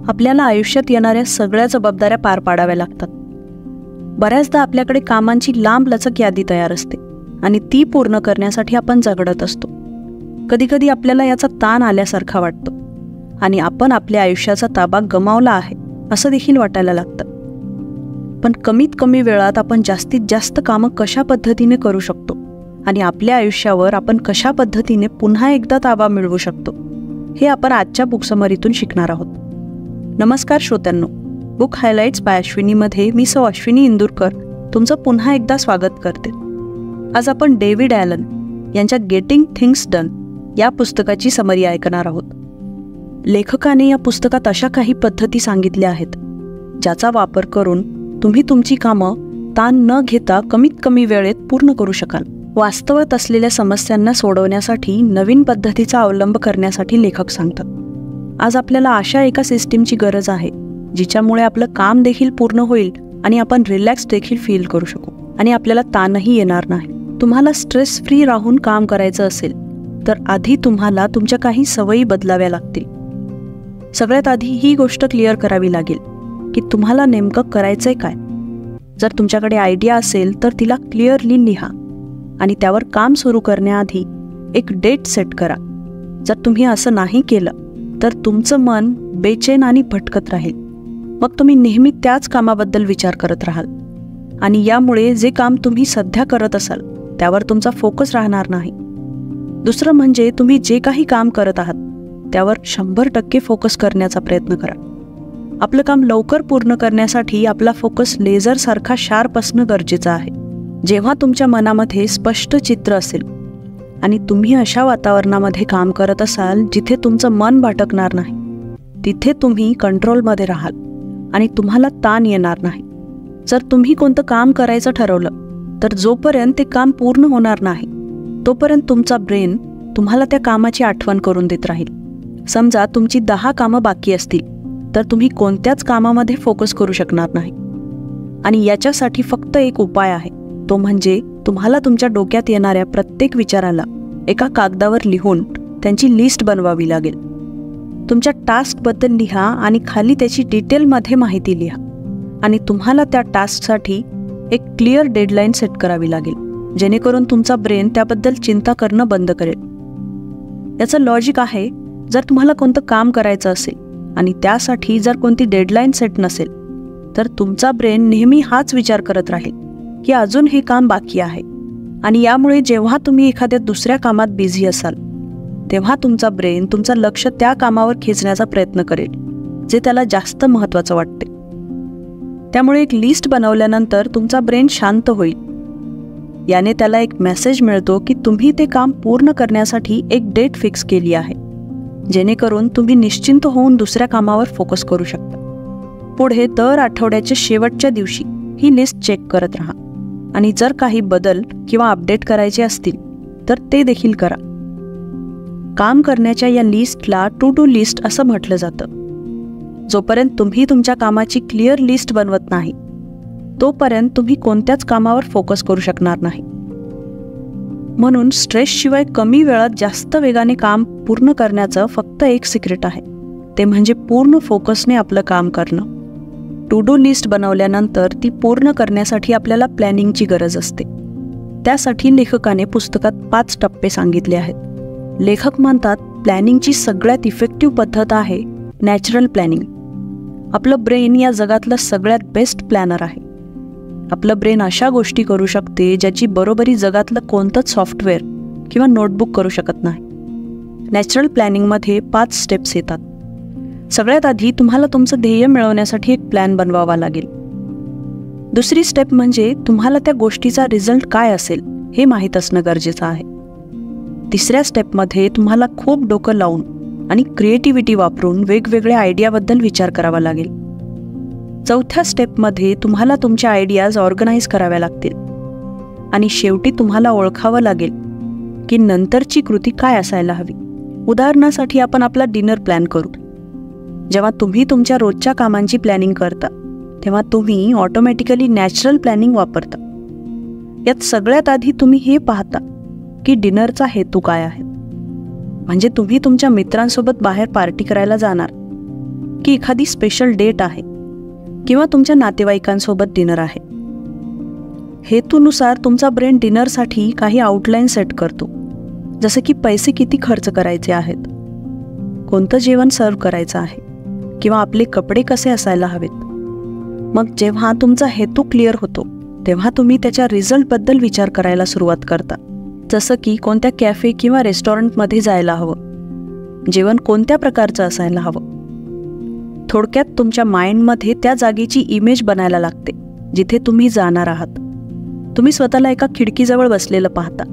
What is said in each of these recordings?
आपल्याला आयुष्यात येणाऱ्या सगळ्या जबाबदाऱ्या पार पाडाव्या लागतात. बऱ्याचदा आपल्याकडे कामांची लांबलचक यादी तयार असते आणि ती पूर्ण करण्यासाठी आपण झगडत असतो. कधीकधी आपल्याला याचा ताण आल्यासारखा वाटतो आणि आपण आपल्या आयुष्याचा ताबा गमावला आहे असं देखील वाटायला लागतं. पण कमीत कमी वेळात आपण जास्तीत जास्त कामं कशा पद्धतीने करू शकतो आणि आपल्या आयुष्यावर आपण कशा पद्धतीने पुन्हा एकदा ताबा मिळवू शकतो, हे आपण आजच्या बुक समरीतून शिकणार आहोत. नमस्कार श्रोत्यांनो, बुक हायलाइट्स बाय अश्विनीमध्ये मी सौ अश्विनी इंदुरकर तुमचं पुन्हा एकदा स्वागत करते. आज आपण डेव्हिड ॲलन यांच्या गेटिंग थिंग्स डन या पुस्तकाची समरी ऐकणार आहोत. लेखकाने या पुस्तकात अशा काही पद्धती सांगितल्या आहेत ज्याचा वापर करून तुम्ही तुमची कामं ताण न घेता कमीत कमी वेळेत पूर्ण करू शकाल. वास्तवात असलेल्या समस्यांना सोडवण्यासाठी नवीन पद्धतीचा अवलंब करण्यासाठी लेखक सांगतात. आज आपल्याला अशा एका सिस्टीमची गरज आहे जिच्यामुळे आपलं काम देखील पूर्ण होईल आणि आपण रिलॅक्स देखील फील करू शकू आणि आपल्याला ताणही येणार नाही. तुम्हाला स्ट्रेस फ्री राहून काम करायचं असेल तर आधी तुम्हाला तुमच्या काही सवयी बदलाव्या लागतील. सगळ्यात आधी ही गोष्ट क्लिअर करावी लागेल की तुम्हाला नेमकं करायचंय काय. जर तुमच्याकडे आयडिया असेल तर तिला क्लिअरली लिहा आणि त्यावर काम सुरू करण्याआधी एक डेट सेट करा. जर तुम्ही असं नाही केलं तर तुमचं मन बेचैन आणि भटकत राहील. मग तुम्ही नेहमी त्याच कामाबद्दल विचार करत राहाल आणि यामुळे जे काम तुम्ही सध्या करत असाल त्यावर तुमचा फोकस राहणार नाही. दुसरं म्हणजे तुम्ही जे काही काम करत आहात त्यावर 100% फोकस करण्याचा प्रयत्न करा. आपलं काम लवकर पूर्ण करण्यासाठी आपला फोकस लेझरसारखा शार्प असणं गरजेचं आहे. जेव्हा तुमच्या मनामध्ये स्पष्ट चित्र असेल आणि तुम्ही अशा वातावरणामध्ये काम करत असाल जिथे तुमचं मन भटकणार नाही, तिथे तुम्ही कंट्रोलमध्ये राहाल आणि तुम्हाला ताण येणार नाही. जर तुम्ही कोणतं काम करायचं ठरवलं तर जोपर्यंत ते काम पूर्ण होणार नाही तोपर्यंत तुमचा ब्रेन तुम्हाला त्या कामाची आठवण करून देत राहील. समजा तुमची 10 कामं बाकी असतील तर तुम्ही कोणत्याच कामामध्ये फोकस करू शकणार नाही. आणि याच्यासाठी फक्त एक उपाय आहे, तो म्हणजे तुम्हाला तुमच्या डोक्यात येणाऱ्या प्रत्येक विचाराला एका कागदावर लिहून त्यांची लिस्ट बनवावी लागेल. तुमच्या टास्कबद्दल लिहा आणि खाली त्याची डिटेलमध्ये माहिती लिहा आणि तुम्हाला त्या टास्कसाठी एक क्लिअर डेडलाईन सेट करावी लागेल जेणेकरून तुमचा ब्रेन त्याबद्दल चिंता करणं बंद करेल. याचं लॉजिक आहे, जर तुम्हाला कोणतं काम करायचं असेल आणि त्यासाठी जर कोणती डेडलाईन सेट नसेल तर तुमचा ब्रेन नेहमी हाच विचार करत राहील की अजून हे काम बाकी आहे. आणि यामुळे जेव्हा तुम्ही एखाद्या दुसऱ्या कामात बिझी असाल तेव्हा तुमचा ब्रेन तुमचं लक्ष त्या कामावर खेचण्याचा प्रयत्न करेल जे त्याला जास्त महत्त्वाचं वाटते. त्यामुळे एक लिस्ट बनवल्यानंतर तुमचा ब्रेन शांत होईल. याने त्याला एक मेसेज मिळतो की तुम्ही ते काम पूर्ण करण्यासाठी एक डेट फिक्स केली आहे, जेणेकरून तुम्ही निश्चिंत होऊन दुसऱ्या कामावर फोकस करू शकता. पुढे दर आठवड्याच्या शेवटच्या दिवशी ही लिस्ट चेक करत राहा आणि जर काही बदल किंवा अपडेट करायचे असतील तर ते देखील करा. काम करण्याच्या या लिस्टला टू डू लिस्ट असं म्हटलं जातं. जोपर्यंत तुम्ही तुमच्या कामाची क्लिअर लिस्ट बनवत नाही तोपर्यंत तुम्ही कोणत्याच कामावर फोकस करू शकणार नाही. म्हणून स्ट्रेसशिवाय कमी वेळात जास्त वेगाने काम पूर्ण करण्याचं फक्त एक सिक्रेट आहे, ते म्हणजे पूर्ण फोकसने आपलं काम करणं. टू डू लिस्ट बनवल्यानंतर ती पूर्ण करण्यासाठी आपल्याला प्लॅनिंगची गरज असते. त्यासाठी लेखकाने पुस्तकात 5 टप्पे सांगितले आहेत. लेखक म्हणतात, प्लॅनिंगची सगळ्यात इफेक्टिव्ह पद्धत आहे नॅचरल प्लॅनिंग. आपलं ब्रेन या जगातलं सगळ्यात बेस्ट प्लॅनर आहे. आपलं ब्रेन अशा गोष्टी करू शकते ज्याची बरोबरी जगातलं कोणतंच सॉफ्टवेअर किंवा नोटबुक करू शकत नाही. नॅचरल प्लॅनिंगमध्ये 5 स्टेप्स येतात. सगळ्यात आधी तुम्हाला तुमचं ध्येय मिळवण्यासाठी एक प्लॅन बनवावा लागेल. दुसरी स्टेप म्हणजे तुम्हाला त्या गोष्टीचा रिझल्ट काय असेल हे माहीत असणं गरजेचं आहे. तिसऱ्या स्टेपमध्ये तुम्हाला खूप डोकं लावून आणि क्रिएटिव्हिटी वापरून वेगवेगळ्या आयडियाबद्दल विचार करावा लागेल. चौथ्या स्टेपमध्ये तुम्हाला तुमच्या आयडियाज ऑर्गनाईज कराव्या लागतील आणि शेवटी तुम्हाला ओळखावं लागेल की नंतरची कृती काय असायला हवी. उदाहरणासाठी आपण आपला डिनर प्लॅन करू. जेव्हा तुम्ही तुमच्या रोजच्या कामांची प्लॅनिंग करता तेव्हा तुम्ही ऑटोमॅटिकली नॅचरल प्लॅनिंग वापरता. यात सगळ्यात आधी तुम्ही हे पाहता की डिनरचा हेतू काय आहे. म्हणजे तुम्ही तुमच्या मित्रांसोबत बाहेर पार्टी करायला जाणार की एखादी स्पेशल डेट आहे किंवा तुमच्या नातेवाईकांसोबत डिनर आहे. हेतूनुसार तुमचा ब्रेन डिनरसाठी काही आउटलाईन सेट करतो, जसं की पैसे किती खर्च करायचे आहेत, कोणतं जेवण सर्व करायचं आहे किंवा आपले कपडे कसे असायला हवेत. मग जेव्हा तुमचा हेतू क्लिअर होतो तेव्हा तुम्ही त्याच्या रिझल्टबद्दल विचार करायला सुरुवात करता, जसं की कोणत्या कॅफे किंवा रेस्टॉरंटमध्ये जायला हवं, जेवण कोणत्या प्रकारचं असायला हवं. थोडक्यात तुमच्या माइंडमध्ये त्या जागेची इमेज बनायला लागते जिथे तुम्ही जाणार आहात. तुम्ही स्वतःला एका खिडकीजवळ बसलेलं पाहता.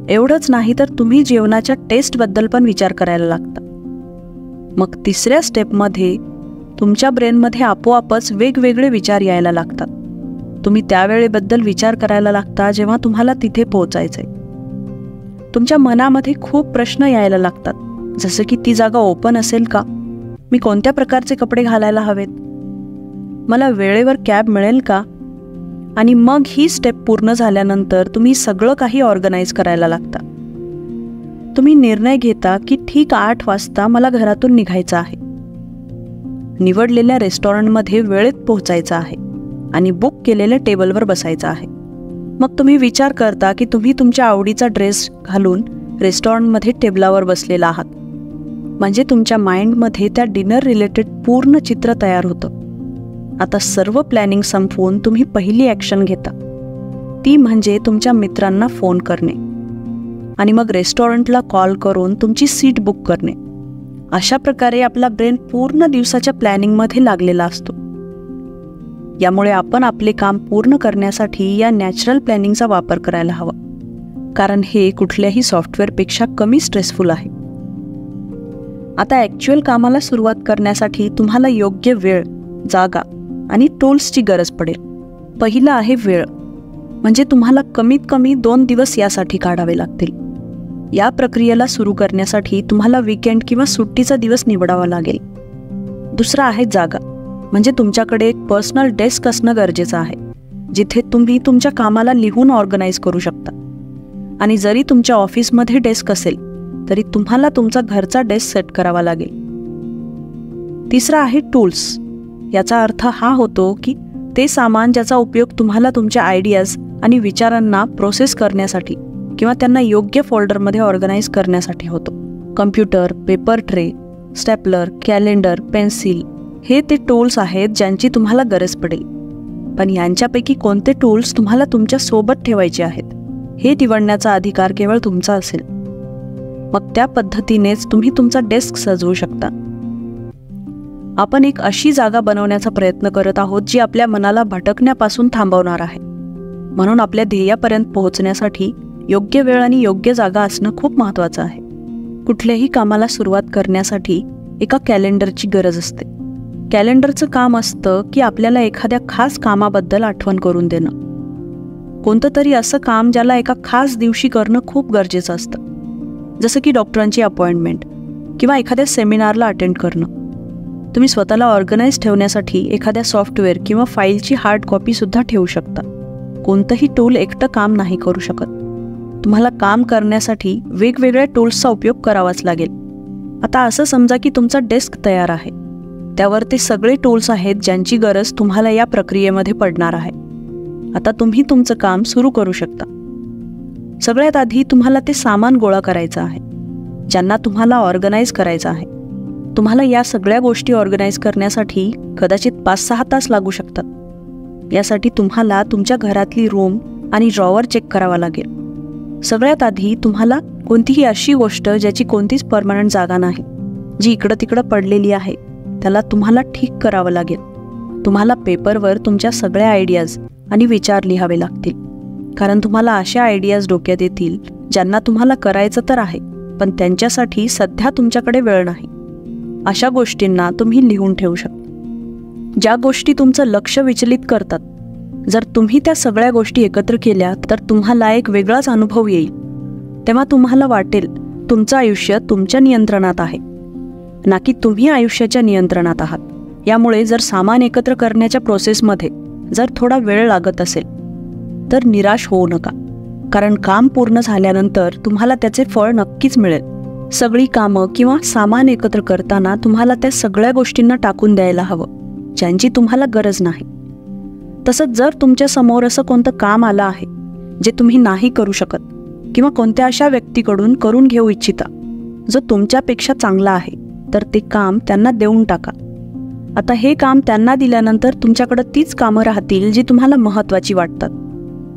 एवढंच नाही तर तुम्ही जेवणाच्या टेस्टबद्दल पण विचार करायला लागता. मग तिसऱ्या स्टेपमध्ये तुमच्या ब्रेनमध्ये आपोआपच वेगवेगळे विचार यायला लागतात. तुम्ही त्यावेळेबद्दल विचार करायला लागता जेव्हा तुम्हाला तिथे पोहोचायचंय. तुमच्या मनामध्ये खूप प्रश्न यायला लागतात, जसं की ती जागा ओपन असेल का, मी कोणत्या प्रकारचे कपडे घालायला हवेत, मला वेळेवर कॅब मिळेल का. आणि मग ही स्टेप पूर्ण झाल्यानंतर तुम्ही सगळं काही ऑर्गनाईज करायला लागता. तुम्ही निर्णय घेता की ठीक 8 वाजता मला घरातून निघायचं आहे, निवडलेल्या रेस्टॉरंटमध्ये वेळेत पोहोचायचं आहे आणि बुक केलेल्या टेबलवर बसायचं आहे. मग तुम्ही विचार करता की तुम्ही तुमच्या आवडीचा ड्रेस घालून रेस्टॉरंटमध्ये टेबलावर बसलेला आहात. म्हणजे तुमच्या माइंडमध्ये त्या डिनर रिलेटेड पूर्ण चित्र तयार होतं. आता सर्व प्लॅनिंग संपवून तुम्ही पहिली ॲक्शन घेता, ती म्हणजे तुमच्या मित्रांना फोन करणे आणि मग रेस्टॉरंटला कॉल करून तुमची सीट बुक करणे. अशा प्रकारे आपला ब्रेन पूर्ण दिवसाच्या प्लॅनिंगमध्ये लागलेला असतो. यामुळे आपण आपले काम पूर्ण करण्यासाठी या नॅचरल प्लॅनिंगचा वापर करायला हवा, कारण हे कुठल्याही सॉफ्टवेअरपेक्षा कमी स्ट्रेसफुल आहे. आता ॲक्च्युअल कामाला सुरुवात करण्यासाठी तुम्हाला योग्य वेळ, जागा आणि टूल्सची गरज पडेल. पहिला आहे वेळ, म्हणजे तुम्हाला कमीत कमी 2 दिवस यासाठी काढावे लागतील. या प्रक्रियेला सुरू करण्यासाठी तुम्हाला वीकेंड किंवा सुट्टीचा दिवस निवडावा लागेल. दुसरा आहे जागा, म्हणजे तुमच्याकडे एक पर्सनल डेस्क असणं गरजेचं आहे, जिथे तुम्ही तुमच्या कामाला लिहून ऑर्गनाईज करू शकता. आणि जरी तुमच्या ऑफिसमध्ये डेस्क असेल तरी तुम्हाला तुमचा घरचा डेस्क सेट करावा लागेल. तिसरा आहे टूल्स. याचा अर्थ हा होतो की ते सामान ज्याचा उपयोग तुम्हाला तुमच्या आयडियाज आणि विचारांना प्रोसेस करण्यासाठी किंवा त्यांना योग्य फोल्डरमध्ये ऑर्गनाईज करण्यासाठी होतो. Computer, paper tray, stapler, calendar, pencil हे ते टूल्स आहेत ज्यांची तुम्हाला गरज पडेल. पण यांच्यापैकी कोणते टूल्स तुम्हाला तुमच्या सोबत ठेवायचे आहेत हे निवडण्याचा अधिकार केवळ तुमचा असेल. मग त्या पद्धतीनेच तुम्ही तुमचा डेस्क सजवू शकता. आपण एक अशी जागा बनवण्याचा प्रयत्न करत आहोत जी आपल्या मनाला भटकण्यापासून थांबवणार आहे. म्हणून आपल्या ध्येयापर्यंत पोहोचण्यासाठी योग्य वेळ आणि योग्य जागा असणं खूप महत्त्वाचं आहे. कुठल्याही कामाला सुरुवात करण्यासाठी एका कॅलेंडरची गरज असते. कॅलेंडरचं काम असतं की आपल्याला एखाद्या खास कामाबद्दल आठवण करून देणं. कोणतं तरी असं काम ज्याला एका खास दिवशी करणं खूप गरजेचं असतं, जसं की डॉक्टरांची अपॉइंटमेंट किंवा एखाद्या सेमिनारला अटेंड करणं. तुम्ही स्वतःला ऑर्गनाईज ठेवण्यासाठी एखाद्या सॉफ्टवेअर किंवा फाईलची हार्ड कॉपीसुद्धा ठेवू शकता. कोणतंही टूल एकटं काम नाही करू शकत. तुम्हाला काम करण्यासाठी वेगवेगळ्या टूल्सचा उपयोग करावाच लागेल. आता असं समजा की तुमचा डेस्क तयार आहे, त्यावर ते सगळे टूल्स आहेत ज्यांची गरज तुम्हाला या प्रक्रियेमध्ये पडणार आहे. आता तुम्ही तुमचं काम सुरू करू शकता. सगळ्यात आधी तुम्हाला ते सामान गोळा करायचं आहे ज्यांना तुम्हाला ऑर्गनाईज करायचं आहे. तुम्हाला या सगळ्या गोष्टी ऑर्गनाईज करण्यासाठी कदाचित 5-6 तास लागू शकतात. यासाठी तुम्हाला तुमच्या घरातली रूम आणि ड्रॉवर चेक करावा लागेल. सगळ्यात आधी तुम्हाला कोणतीही अशी गोष्ट ज्याची कोणतीच परमनंट जागा नाही, जी इकडं तिकडं पडलेली आहे, त्याला तुम्हाला ठीक करावं लागेल. तुम्हाला पेपरवर तुमच्या सगळ्या आयडियाज आणि विचार लिहावे लागतील, कारण तुम्हाला अशा आयडियाज डोक्यात येतील ज्यांना तुम्हाला करायचं तर आहे, पण त्यांच्यासाठी सध्या तुमच्याकडे वेळ नाही. अशा गोष्टींना तुम्ही लिहून ठेवू शकता, ज्या गोष्टी तुमचं लक्ष विचलित करतात. जर तुम्ही त्या सगळ्या गोष्टी एकत्र केल्या तर तुम्हाला एक वेगळाच अनुभव येईल. तेव्हा तुम्हाला वाटेल तुमचं आयुष्य तुमच्या नियंत्रणात आहे, ना की तुम्ही आयुष्याच्या नियंत्रणात आहात. यामुळे जर सामान एकत्र करण्याच्या प्रोसेसमध्ये जर थोडा वेळ लागत असेल तर निराश होऊ नका, कारण काम पूर्ण झाल्यानंतर तुम्हाला त्याचे फळ नक्कीच मिळेल. सगळी कामं किंवा सामान एकत्र करताना तुम्हाला त्या सगळ्या गोष्टींना टाकून द्यायला हवं ज्यांची तुम्हाला गरज नाही. तसंच जर तुमच्या समोर असं कोणतं काम आलं आहे जे तुम्ही नाही करू शकत किंवा कोणत्या अशा व्यक्तीकडून करून घेऊ इच्छिता जो तुमच्यापेक्षा चांगला आहे, तर ते काम त्यांना देऊन टाका. आता हे काम त्यांना दिल्यानंतर तुमच्याकडे तीच कामं राहतील जी तुम्हाला महत्त्वाची वाटतात.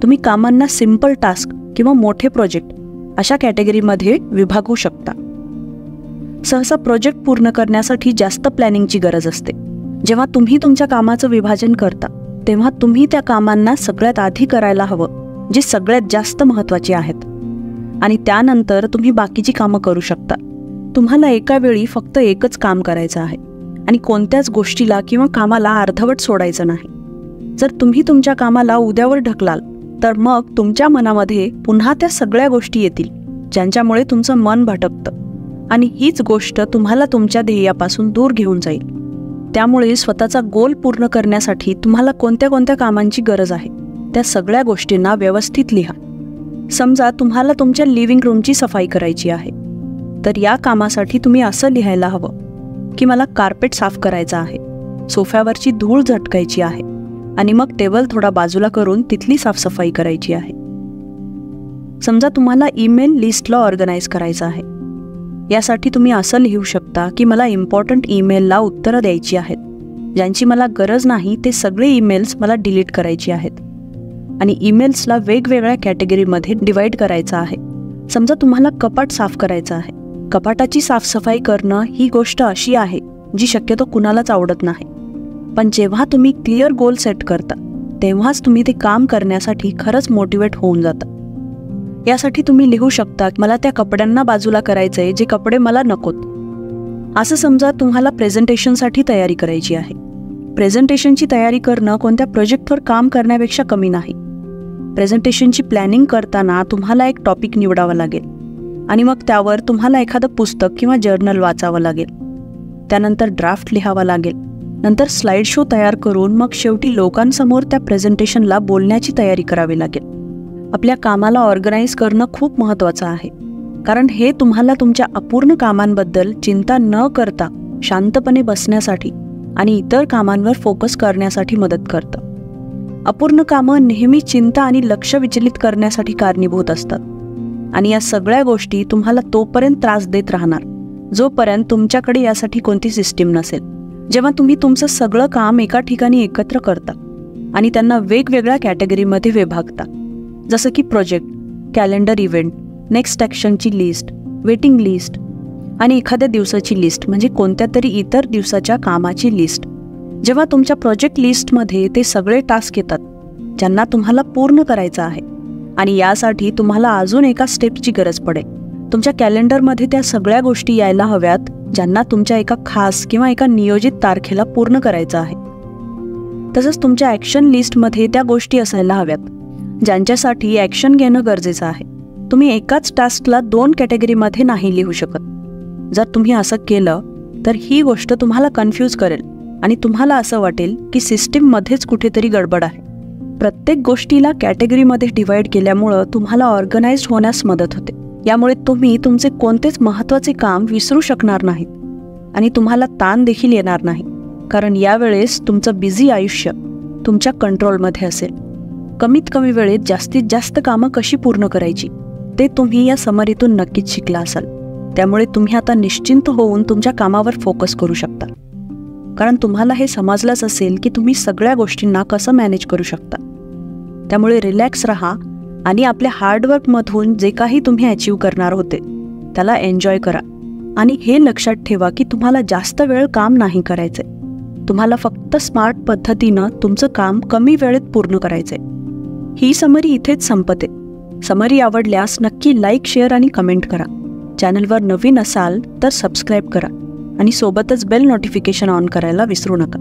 तुम्ही कामांना सिंपल टास्क किंवा मोठे प्रोजेक्ट अशा कॅटेगरीमध्ये विभागू शकता. सहसा प्रोजेक्ट पूर्ण करण्यासाठी जास्त प्लॅनिंगची गरज असते. जेव्हा तुम्ही तुमच्या कामाचं विभाजन करता तेव्हा तुम्ही त्या कामांना सगळ्यात आधी करायला हवं जी सगळ्यात जास्त महत्त्वाची आहेत, आणि त्यानंतर तुम्ही बाकीची कामं करू शकता. तुम्हाला एका वेळी फक्त एकच काम करायचं आहे आणि कोणत्याच गोष्टीला किंवा कामाला अर्धवट सोडायचं नाही. जर तुम्ही तुमच्या कामाला उद्यावर ढकलाल तर मग तुमच्या मनामध्ये पुन्हा त्या सगळ्या गोष्टी येतील ज्यांच्यामुळे तुमचं मन भटकतं आणि हीच गोष्ट तुम्हाला तुमच्या ध्येयापासून दूर घेऊन जाईल. त्यामुळे स्वतःचा गोल पूर्ण करण्यासाठी तुम्हाला कोणत्या कोणत्या कामांची गरज आहे त्या सगळ्या गोष्टींना व्यवस्थित लिहा. समजा तुम्हाला तुमच्या लिव्हिंग रूमची सफाई करायची आहे, तर या कामासाठी तुम्ही असं लिहायला हवं की मला कार्पेट साफ करायचा आहे, सोफ्यावरची धूळ झटकायची आहे आणि मग टेबल थोडा बाजूला करून तिथली साफसफाई करायची आहे. समजा तुम्हाला ईमेल लिस्टला ऑर्गनाईज करायचं आहे, यासाठी तुम्ही असं लिहू शकता की मला इम्पॉर्टंट ईमेलला उत्तरं द्यायची आहेत, ज्यांची मला गरज नाही ते सगळे ईमेल्स मला डिलीट करायचे आहेत, आणि ईमेल्सला वेगवेगळ्या कॅटेगरीमध्ये डिवाईड करायचं आहे. समजा तुम्हाला कपाट साफ करायचं आहे. कपाटाची साफसफाई करणं ही गोष्ट अशी आहे जी शक्यतो कुणालाच आवडत नाही, पण जेव्हा तुम्ही क्लिअर गोल सेट करता तेव्हाच तुम्ही ते काम करण्यासाठी खरंच मोटिवेट होऊन जाता. यासाठी तुम्ही लिहू शकता मला त्या कपड्यांना बाजूला करायचंय जे कपडे मला नकोत. असं समजा तुम्हाला प्रेझेंटेशनसाठी तयारी करायची आहे. प्रेझेंटेशनची तयारी करणं कोणत्या प्रोजेक्टवर काम करण्यापेक्षा कमी नाही. प्रेझेंटेशनची प्लॅनिंग करताना तुम्हाला एक टॉपिक निवडावा लागेल आणि मग त्यावर तुम्हाला एखादं पुस्तक किंवा जर्नल वाचावं लागेल. त्यानंतर ड्राफ्ट लिहावा लागेल. नंतर स्लाइड शो तयार करून मग शेवटी लोकांसमोर त्या प्रेझेंटेशनला बोलण्याची तयारी करावी लागेल. आपल्या कामाला ऑर्गनाईज करणं खूप महत्त्वाचं आहे, कारण हे तुम्हाला तुमच्या अपूर्ण कामांबद्दल चिंता न करता शांतपणे बसण्यासाठी आणि इतर कामांवर फोकस करण्यासाठी मदत करतं. अपूर्ण कामं नेहमी चिंता आणि लक्ष विचलित करण्यासाठी कारणीभूत असतात, आणि या सगळ्या गोष्टी तुम्हाला तोपर्यंत त्रास देत राहणार जोपर्यंत तुमच्याकडे यासाठी कोणती सिस्टीम नसेल. जेव्हा तुम्ही तुमचं सगळं काम एका ठिकाणी एकत्र करता आणि त्यांना वेगवेगळ्या कॅटेगरीमध्ये विभागता, जसं की प्रोजेक्ट, कॅलेंडर इव्हेंट, नेक्स्ट ॲक्शनची लिस्ट, वेटिंग लिस्ट आणि एखाद्या दिवसाची लिस्ट म्हणजे कोणत्या तरी इतर दिवसाच्या कामाची लिस्ट. जेव्हा तुमच्या प्रोजेक्ट लिस्टमध्ये ते सगळे टास्क येतात ज्यांना तुम्हाला पूर्ण करायचं आहे आणि यासाठी तुम्हाला अजून एका स्टेपची गरज पडेल. तुमच्या कॅलेंडरमध्ये त्या सगळ्या गोष्टी यायला हव्यात ज्यांना तुमच्या एका खास किंवा एका नियोजित तारखेला पूर्ण करायचं आहे. तसंच तुमच्या ॲक्शन लिस्टमध्ये त्या गोष्टी असायला हव्यात ज्यांच्यासाठी ॲक्शन घेणं गरजेचं आहे. तुम्ही एकाच टास्कला 2 कॅटेगरीमध्ये नाही लिहू शकत. जर तुम्ही असं केलं तर ही गोष्ट तुम्हाला कन्फ्यूज करेल आणि तुम्हाला असं वाटेल की सिस्टीममध्येच कुठेतरी गडबड आहे. प्रत्येक गोष्टीला कॅटेगरीमध्ये डिवाईड केल्यामुळं तुम्हाला ऑर्गनाइज्ड होण्यास मदत होते. यामुळे तुम्ही तुमचे कोणतेच महत्त्वाचे काम विसरू शकणार नाहीत आणि तुम्हाला ताण देखील येणार नाही, कारण यावेळेस तुमचं बिझी आयुष्य तुमच्या कंट्रोलमध्ये असेल. कमीत कमी वेळेत जास्तीत जास्त कामं कशी पूर्ण करायची ते तुम्ही या समरीतून नक्कीच शिकला असाल. त्यामुळे तुम्ही आता निश्चिंत होऊन तुमच्या कामावर फोकस करू शकता, कारण तुम्हाला हे समजलंच असेल की तुम्ही सगळ्या गोष्टींना कसं मॅनेज करू शकता. त्यामुळे रिलॅक्स राहा आणि आपल्या हार्डवर्कमधून जे काही तुम्ही अचीव्ह करणार होते त्याला एन्जॉय करा. आणि हे लक्षात ठेवा की तुम्हाला जास्त वेळ काम नाही करायचंय. तुम्हाला फक्त स्मार्ट पद्धतीनं तुमचं काम कमी वेळेत पूर्ण करायचंय. ही समरी इथेच संपते. समरी आवडल्यास नक्की लाईक, शेअर आणि कमेंट करा. चॅनलवर नवीन असाल तर सबस्क्राईब करा आणि सोबतच बेल नोटिफिकेशन ऑन करायला विसरू नका.